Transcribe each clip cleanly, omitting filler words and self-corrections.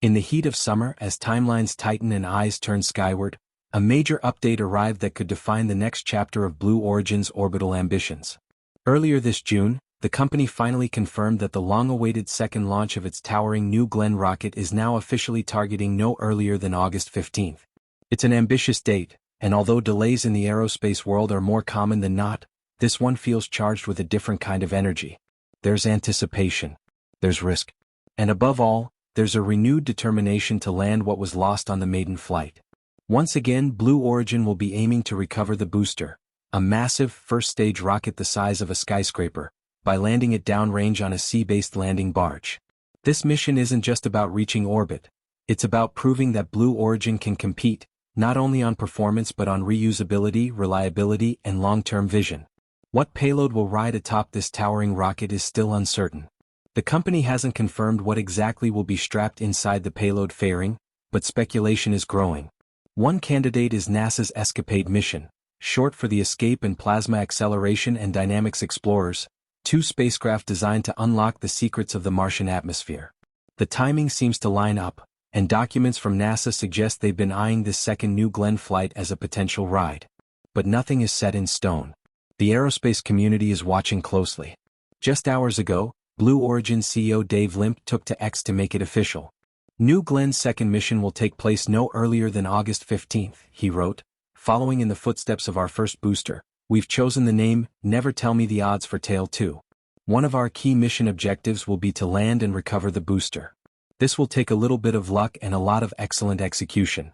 In the heat of summer, as timelines tighten and eyes turn skyward, a major update arrived that could define the next chapter of Blue Origin's orbital ambitions. Earlier this June, the company finally confirmed that the long-awaited second launch of its towering New Glenn rocket is now officially targeting no earlier than August 15th. It's an ambitious date, and although delays in the aerospace world are more common than not, this one feels charged with a different kind of energy. There's anticipation. There's risk. And above all, there's a renewed determination to land what was lost on the maiden flight. Once again, Blue Origin will be aiming to recover the booster, a massive first-stage rocket the size of a skyscraper, by landing it downrange on a sea-based landing barge. This mission isn't just about reaching orbit. It's about proving that Blue Origin can compete, not only on performance but on reusability, reliability, and long-term vision. What payload will ride atop this towering rocket is still uncertain. The company hasn't confirmed what exactly will be strapped inside the payload fairing, but speculation is growing. One candidate is NASA's Escapade mission, short for the Escape and Plasma Acceleration and Dynamics Explorers, two spacecraft designed to unlock the secrets of the Martian atmosphere. The timing seems to line up, and documents from NASA suggest they've been eyeing this second New Glenn flight as a potential ride. But nothing is set in stone. The aerospace community is watching closely. Just hours ago, Blue Origin CEO Dave Limp took to X to make it official. New Glenn's second mission will take place no earlier than August 15th, he wrote. Following in the footsteps of our first booster, we've chosen the name, Never Tell Me the Odds for Tail 2. One of our key mission objectives will be to land and recover the booster. This will take a little bit of luck and a lot of excellent execution.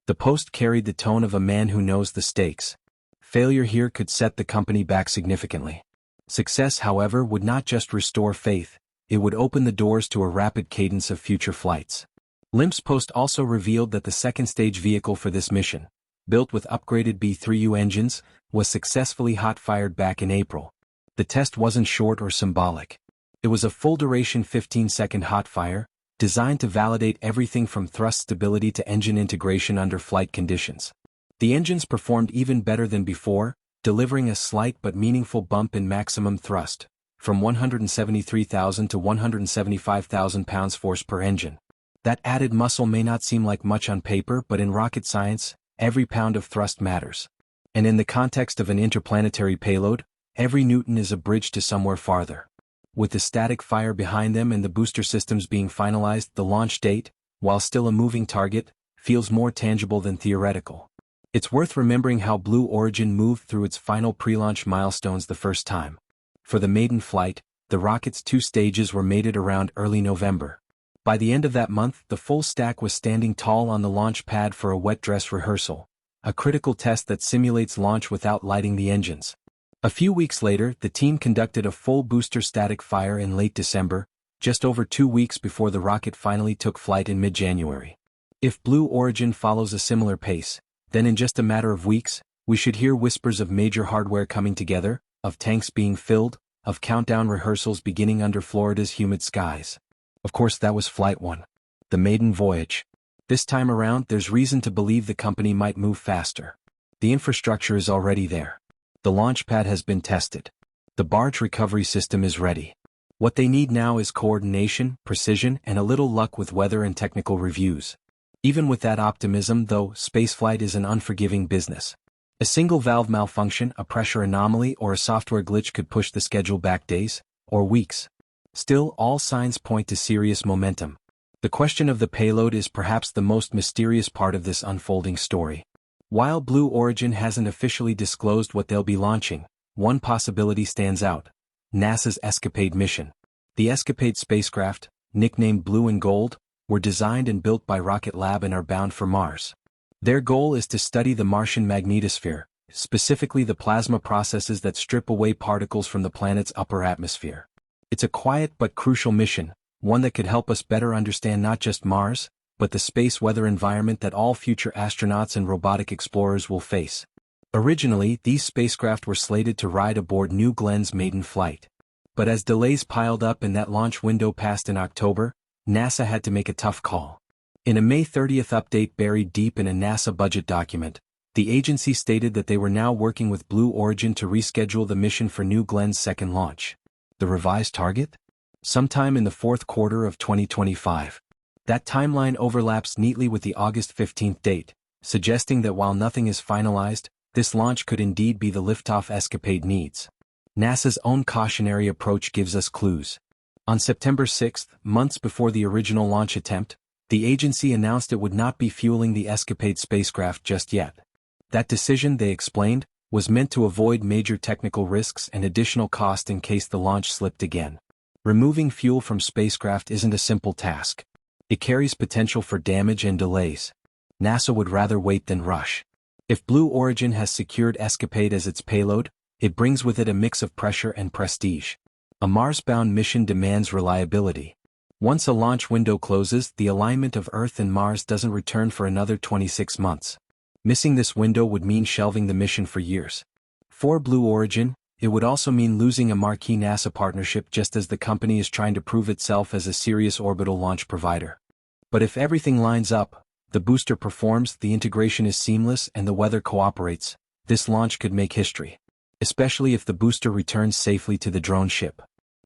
The post carried the tone of a man who knows the stakes. Failure here could set the company back significantly. Success, however, would not just restore faith, it would open the doors to a rapid cadence of future flights. Limp's post also revealed that the second stage vehicle for this mission, built with upgraded B-3U engines, was successfully hot-fired back in April. The test wasn't short or symbolic. It was a full-duration 15-second hot-fire, designed to validate everything from thrust stability to engine integration under flight conditions. The engines performed even better than before, delivering a slight but meaningful bump in maximum thrust, from 173,000 to 175,000 pounds-force per engine. That added muscle may not seem like much on paper, but in rocket science, every pound of thrust matters. And in the context of an interplanetary payload, every newton is a bridge to somewhere farther. With the static fire behind them and the booster systems being finalized, the launch date, while still a moving target, feels more tangible than theoretical. It's worth remembering how Blue Origin moved through its final pre-launch milestones the first time. For the maiden flight, the rocket's two stages were mated around early November. By the end of that month, the full stack was standing tall on the launch pad for a wet dress rehearsal, a critical test that simulates launch without lighting the engines. A few weeks later, the team conducted a full booster static fire in late December, just over 2 weeks before the rocket finally took flight in mid-January. If Blue Origin follows a similar pace, then in just a matter of weeks, we should hear whispers of major hardware coming together, of tanks being filled, of countdown rehearsals beginning under Florida's humid skies. Of course, that was Flight 1. The maiden voyage. This time around, there's reason to believe the company might move faster. The infrastructure is already there. The launch pad has been tested. The barge recovery system is ready. What they need now is coordination, precision, and a little luck with weather and technical reviews. Even with that optimism, though, spaceflight is an unforgiving business. A single valve malfunction, a pressure anomaly, or a software glitch could push the schedule back days, or weeks. Still, all signs point to serious momentum. The question of the payload is perhaps the most mysterious part of this unfolding story. While Blue Origin hasn't officially disclosed what they'll be launching, one possibility stands out: NASA's Escapade mission. The Escapade spacecraft, nicknamed Blue and Gold, were designed and built by Rocket Lab and are bound for Mars. Their goal is to study the Martian magnetosphere, specifically the plasma processes that strip away particles from the planet's upper atmosphere. It's a quiet but crucial mission, one that could help us better understand not just Mars, but the space weather environment that all future astronauts and robotic explorers will face. Originally, these spacecraft were slated to ride aboard New Glenn's maiden flight. But as delays piled up and that launch window passed in October, NASA had to make a tough call. In a May 30th update buried deep in a NASA budget document, the agency stated that they were now working with Blue Origin to reschedule the mission for New Glenn's second launch. The revised target? Sometime in the fourth quarter of 2025. That timeline overlaps neatly with the August 15th date, suggesting that while nothing is finalized, this launch could indeed be the liftoff escapade needs. NASA's own cautionary approach gives us clues. On September 6, months before the original launch attempt, the agency announced it would not be fueling the escapade spacecraft just yet. That decision, they explained, was meant to avoid major technical risks and additional cost in case the launch slipped again. Removing fuel from spacecraft isn't a simple task. It carries potential for damage and delays. NASA would rather wait than rush. If Blue Origin has secured Escapade as its payload, it brings with it a mix of pressure and prestige. A Mars-bound mission demands reliability. Once a launch window closes, the alignment of Earth and Mars doesn't return for another 26 months. Missing this window would mean shelving the mission for years. For Blue Origin, it would also mean losing a marquee NASA partnership just as the company is trying to prove itself as a serious orbital launch provider. But if everything lines up, the booster performs, the integration is seamless, and the weather cooperates, this launch could make history. Especially if the booster returns safely to the drone ship.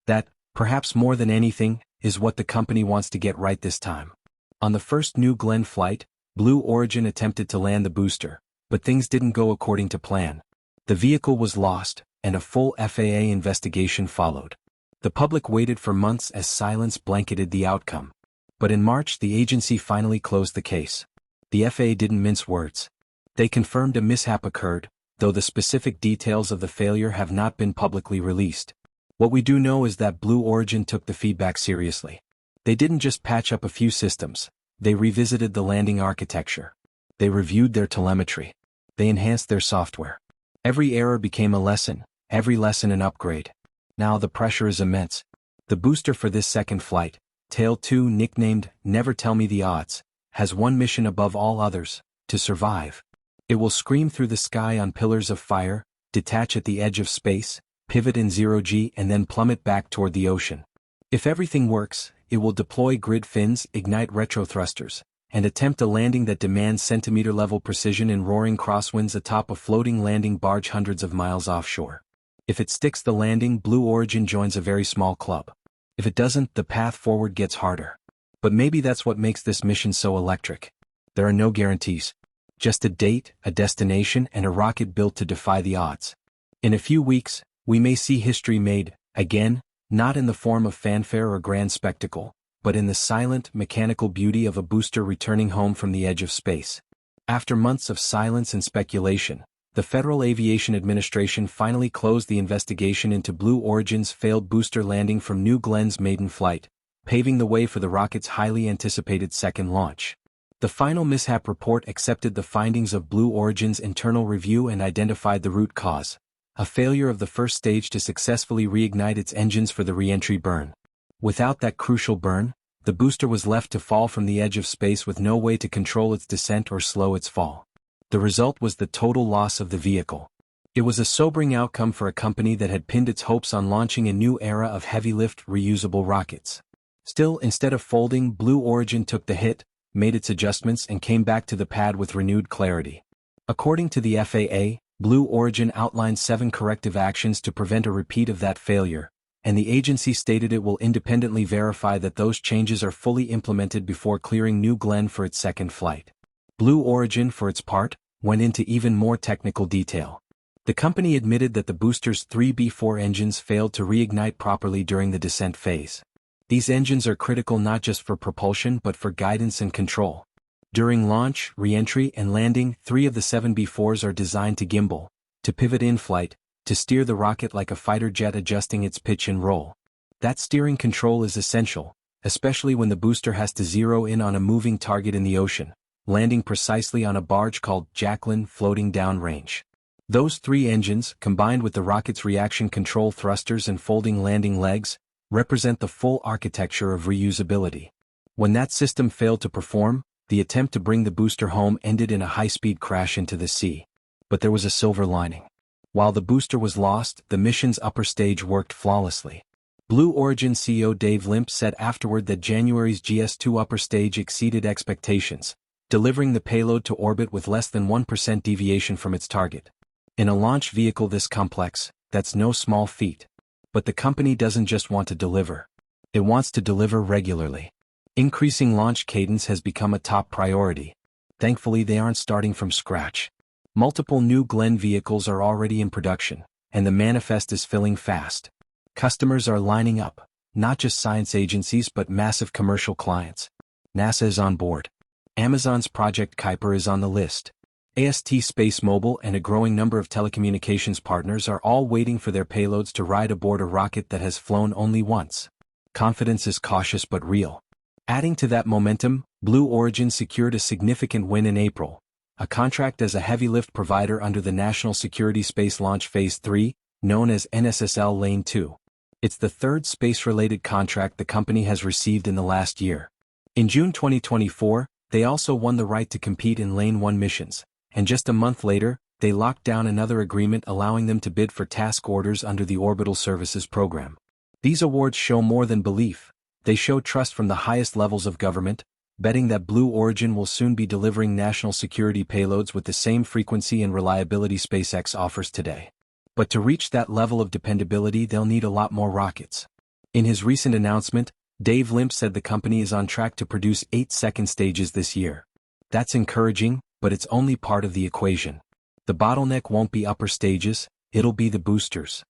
That, perhaps more than anything, is what the company wants to get right this time. On the first New Glenn flight, Blue Origin attempted to land the booster, but things didn't go according to plan. The vehicle was lost, and a full FAA investigation followed. The public waited for months as silence blanketed the outcome. But in March, the agency finally closed the case. The FAA didn't mince words. They confirmed a mishap occurred, though the specific details of the failure have not been publicly released. What we do know is that Blue Origin took the feedback seriously. They didn't just patch up a few systems, they revisited the landing architecture. They reviewed their telemetry. They enhanced their software. Every error became a lesson, every lesson an upgrade. Now the pressure is immense. The booster for this second flight, Tail 2, nicknamed Never Tell Me the Odds, has one mission above all others: to survive. It will scream through the sky on pillars of fire, detach at the edge of space, pivot in 0G and then plummet back toward the ocean. If everything works, it will deploy grid fins, ignite retrothrusters, and attempt a landing that demands centimeter-level precision in roaring crosswinds atop a floating landing barge hundreds of miles offshore. If it sticks the landing, Blue Origin joins a very small club. If it doesn't, the path forward gets harder. But maybe that's what makes this mission so electric. There are no guarantees. Just a date, a destination, and a rocket built to defy the odds. In a few weeks, we may see history made, again, not in the form of fanfare or grand spectacle, but in the silent, mechanical beauty of a booster returning home from the edge of space. After months of silence and speculation, the Federal Aviation Administration finally closed the investigation into Blue Origin's failed booster landing from New Glenn's maiden flight, paving the way for the rocket's highly anticipated second launch. The final mishap report accepted the findings of Blue Origin's internal review and identified the root cause: a failure of the first stage to successfully reignite its engines for the reentry burn. Without that crucial burn, the booster was left to fall from the edge of space with no way to control its descent or slow its fall. The result was the total loss of the vehicle. It was a sobering outcome for a company that had pinned its hopes on launching a new era of heavy-lift, reusable rockets. Still, instead of folding, Blue Origin took the hit, made its adjustments, and came back to the pad with renewed clarity. According to the FAA, Blue Origin outlined 7 corrective actions to prevent a repeat of that failure, and the agency stated it will independently verify that those changes are fully implemented before clearing New Glenn for its second flight. Blue Origin, for its part, went into even more technical detail. The company admitted that the booster's 3B4 engines failed to reignite properly during the descent phase. These engines are critical not just for propulsion but for guidance and control. During launch, reentry, and landing, 3 of the 7 B4s are designed to gimbal, to pivot in flight, to steer the rocket like a fighter jet adjusting its pitch and roll. That steering control is essential, especially when the booster has to zero in on a moving target in the ocean, landing precisely on a barge called Jacqueline floating downrange. Those 3 engines, combined with the rocket's reaction control thrusters and folding landing legs, represent the full architecture of reusability. When that system failed to perform, the attempt to bring the booster home ended in a high-speed crash into the sea. But there was a silver lining. While the booster was lost, the mission's upper stage worked flawlessly. Blue Origin CEO Dave Limp said afterward that January's GS2 upper stage exceeded expectations, delivering the payload to orbit with less than 1% deviation from its target. In a launch vehicle this complex, that's no small feat. But the company doesn't just want to deliver. It wants to deliver regularly. Increasing launch cadence has become a top priority. Thankfully, they aren't starting from scratch. Multiple New Glenn vehicles are already in production, and the manifest is filling fast. Customers are lining up, not just science agencies but massive commercial clients. NASA is on board. Amazon's Project Kuiper is on the list. AST Space Mobile and a growing number of telecommunications partners are all waiting for their payloads to ride aboard a rocket that has flown only once. Confidence is cautious but real. Adding to that momentum, Blue Origin secured a significant win in April, a contract as a heavy lift provider under the National Security Space Launch Phase 3, known as NSSL Lane 2. It's the third space-related contract the company has received in the last year. In June 2024, they also won the right to compete in Lane 1 missions, and just a month later, they locked down another agreement allowing them to bid for task orders under the Orbital Services Program. These awards show more than belief. They show trust from the highest levels of government, betting that Blue Origin will soon be delivering national security payloads with the same frequency and reliability SpaceX offers today. But to reach that level of dependability, they'll need a lot more rockets. In his recent announcement, Dave Limp said the company is on track to produce 8 second stages this year. That's encouraging, but it's only part of the equation. The bottleneck won't be upper stages, it'll be the boosters.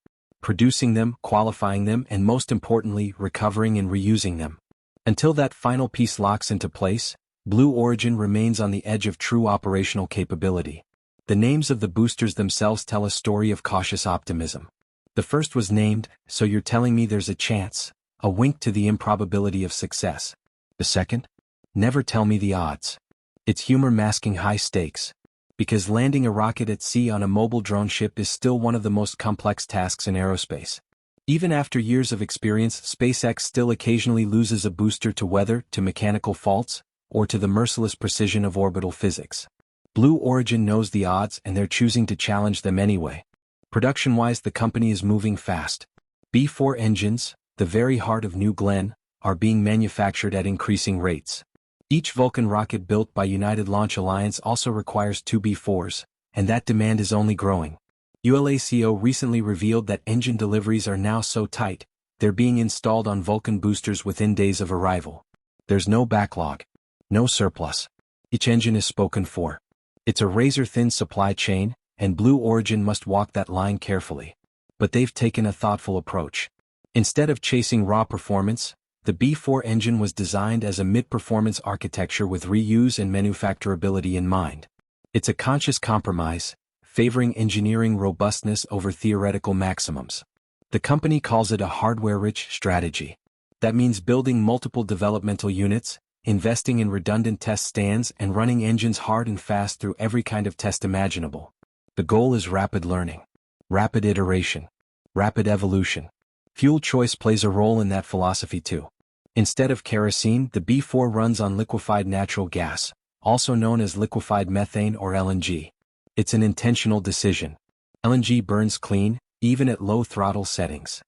Producing them, qualifying them, and most importantly, recovering and reusing them. Until that final piece locks into place, Blue Origin remains on the edge of true operational capability. The names of the boosters themselves tell a story of cautious optimism. The first was named, "So you're telling me there's a chance," a wink to the improbability of success. The second? "Never tell me the odds." It's humor masking high stakes. Because landing a rocket at sea on a mobile drone ship is still one of the most complex tasks in aerospace. Even after years of experience, SpaceX still occasionally loses a booster to weather, to mechanical faults, or to the merciless precision of orbital physics. Blue Origin knows the odds and they're choosing to challenge them anyway. Production-wise, the company is moving fast. B-4 engines, the very heart of New Glenn, are being manufactured at increasing rates. Each Vulcan rocket built by United Launch Alliance also requires 2 B-4s, and that demand is only growing. ULACO recently revealed that engine deliveries are now so tight, they're being installed on Vulcan boosters within days of arrival. There's no backlog. No surplus. Each engine is spoken for. It's a razor-thin supply chain, and Blue Origin must walk that line carefully. But they've taken a thoughtful approach. Instead of chasing raw performance, the B-4 engine was designed as a mid-performance architecture with reuse and manufacturability in mind. It's a conscious compromise, favoring engineering robustness over theoretical maximums. The company calls it a hardware-rich strategy. That means building multiple developmental units, investing in redundant test stands, and running engines hard and fast through every kind of test imaginable. The goal is rapid learning, rapid iteration, rapid evolution. Fuel choice plays a role in that philosophy too. Instead of kerosene, the B-4 runs on liquefied natural gas, also known as liquefied methane or LNG. It's an intentional decision. LNG burns clean, even at low throttle settings.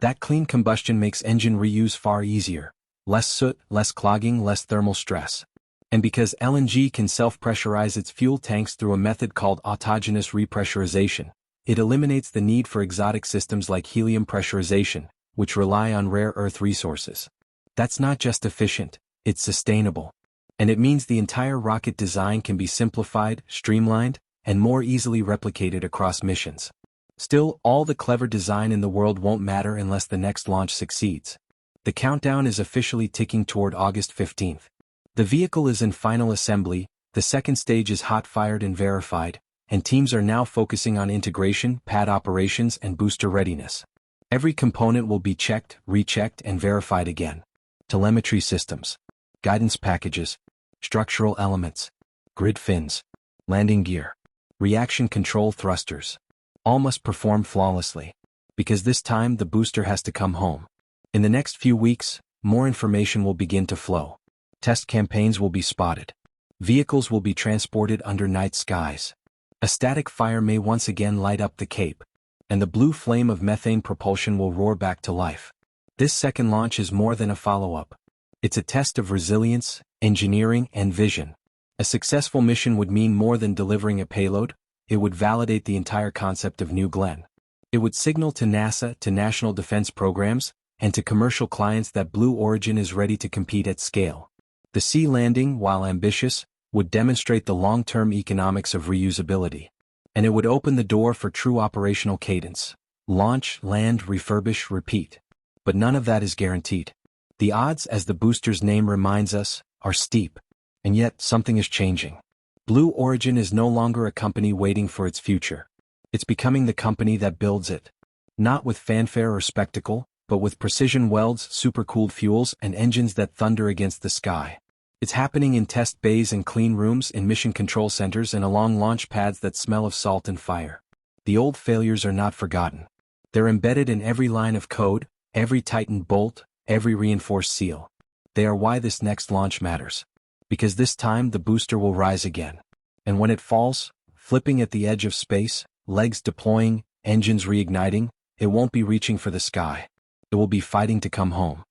That clean combustion makes engine reuse far easier. Less soot, less clogging, less thermal stress. And because LNG can self-pressurize its fuel tanks through a method called autogenous repressurization, it eliminates the need for exotic systems like helium pressurization, which rely on rare earth resources. That's not just efficient, it's sustainable. And it means the entire rocket design can be simplified, streamlined, and more easily replicated across missions. Still, all the clever design in the world won't matter unless the next launch succeeds. The countdown is officially ticking toward August 15th. The vehicle is in final assembly, the second stage is hot-fired and verified, and teams are now focusing on integration, pad operations, and booster readiness. Every component will be checked, rechecked, and verified again. Telemetry systems, guidance packages, structural elements, grid fins, landing gear, reaction control thrusters. All must perform flawlessly. Because this time the booster has to come home. In the next few weeks, more information will begin to flow. Test campaigns will be spotted. Vehicles will be transported under night skies. A static fire may once again light up the Cape, and the blue flame of methane propulsion will roar back to life. This second launch is more than a follow-up. It's a test of resilience, engineering, and vision. A successful mission would mean more than delivering a payload. It would validate the entire concept of New Glenn. It would signal to NASA, to national defense programs, and to commercial clients that Blue Origin is ready to compete at scale. The sea landing, while ambitious, would demonstrate the long-term economics of reusability. And it would open the door for true operational cadence. Launch, land, refurbish, repeat. But none of that is guaranteed. The odds, as the booster's name reminds us, are steep. And yet, something is changing. Blue Origin is no longer a company waiting for its future. It's becoming the company that builds it. Not with fanfare or spectacle, but with precision welds, supercooled fuels, and engines that thunder against the sky. It's happening in test bays and clean rooms, in mission control centers, and along launch pads that smell of salt and fire. The old failures are not forgotten. They're embedded in every line of code, every tightened bolt, every reinforced seal. They are why this next launch matters. Because this time the booster will rise again. And when it falls, flipping at the edge of space, legs deploying, engines reigniting, it won't be reaching for the sky. It will be fighting to come home.